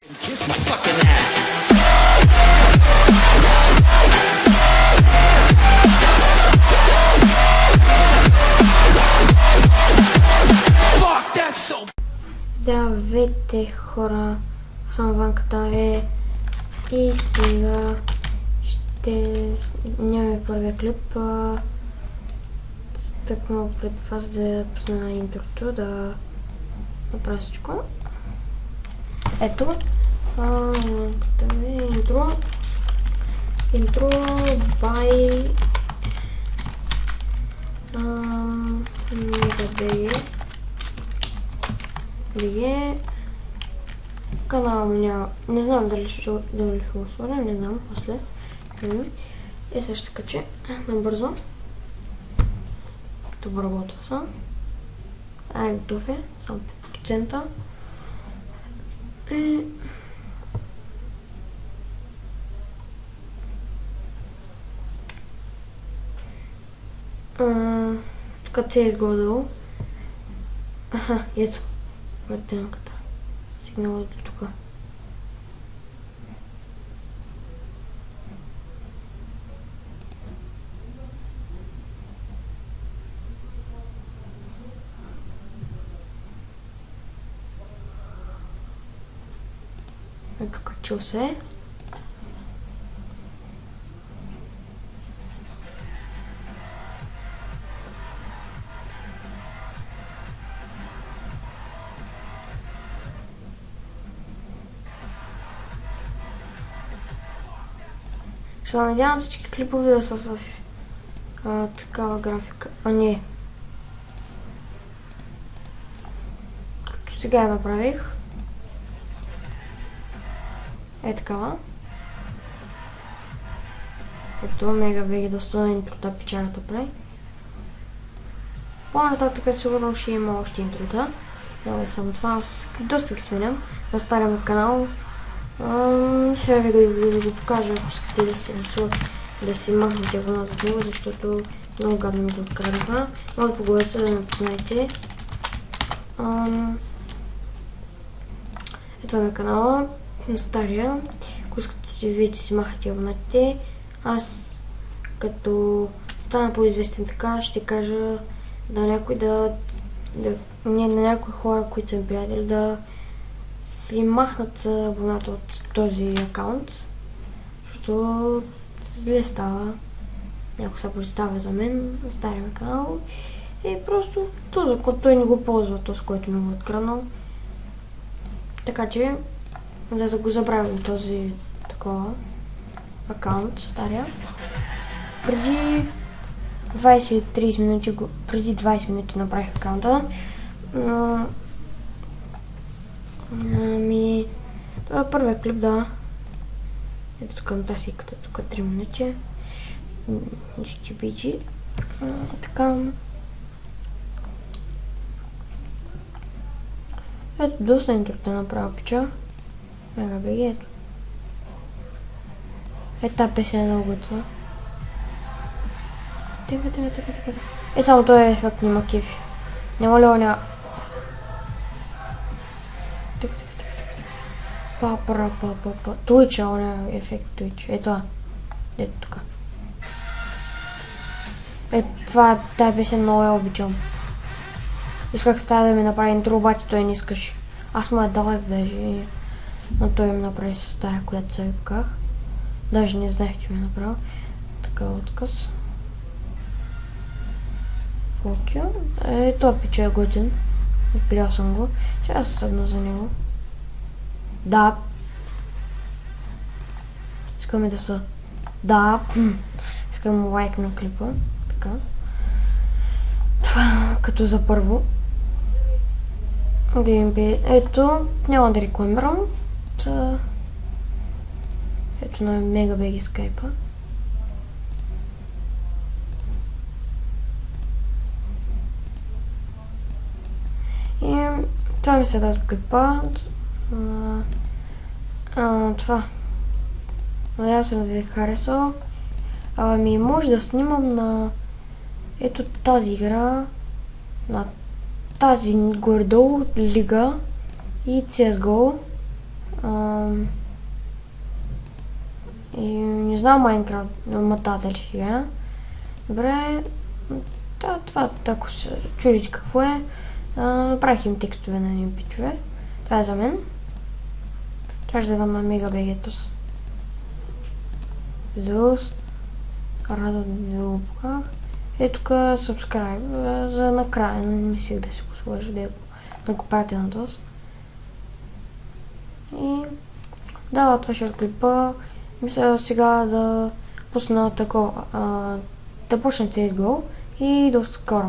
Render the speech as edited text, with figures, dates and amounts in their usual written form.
Здравейте хора, съм Ванката и сега ще нямаме първия клип. Стъкнал пред вас да пусна интрото, да направя всичко. Ето, Ванката ми интро by BG. Канал няма, не знам дали ще го сложа, не знам, после. И сега ще се качи набързо. Това работа са. Готов е, само 5%. И... Като се е изгодило. Ето. Въртенката. Сигнала до тук. Ето качил се. Ще надявам всички клипове да са с такава графика. Не. Като сега я направих. Е такава. Ето мега беги доста интрота печалята прави. По-нататък сигурно ще има още интрота. Но е само това. Аз доста ги сменям на стария канал. Сега ви го покажа, ако искате да си махнете абонат от него, защото много гадно ми го откраднаха. Може да погледате да напознаете. Ето ми е канала, на стария. Ако искате си видите, си махате абонатите. Аз като стана по-известен така, ще кажа на някой на някои хора, които са ми приятели, да си махнат абоната от този акаунт, защото зле става. Някой се представя за мен на стария ми канал и просто този код той не го ползва, този, който ми го откраднал. Така че, за да го забравим този такова акаунт, стария. Преди 20-30 минути, преди 20 минути направих акаунта. Това е първият клип, да. Ето тук на тази сиката, тук 3 минути. Ще биджи. Така. Ето доста интрота направя пича. Мега беги, ето. Ето тази песен е много готова. Тика. Е, само този ефект няма кефи. Няма ли оня... Тика. Па. Туича, оня ефект туича. Ето това. Ето тук. Ето това е, тази песен много я обичам. Исках стая да ми направи интро, обаче той не искаше. Аз му е далек даже, но той ми направи с тая, която се виках. Даже не знаех, че ми е направил. Така отказ. Фокио. Това пича е готин. Гледал съм го. Ще се събна за него. Да. Искаме да са... Да. Искам лайк на клипа. Така. Това като за първо. Ето, няма да рекламирам. Ето на Мега BG скайпа. И това ми се даде клипа. Това. Аз съм ви харесал. Може да снимам на ето тази игра, на тази горе-долу лига и CSGO. И не знам Майнкрафт, мата дали ще игра. Добре, това ако се чудите какво е, направих им текстове на един пичове. Това е за мен. Трябваше да дам на Мегабегетос. Зус. Радо да го поках. Ето тук subscribe за накрая. Не мислих да си го сложа, да го пратя на този. И да, това ще е клипа. Мисля сега да пусна такова, да почне CSGO и до скоро.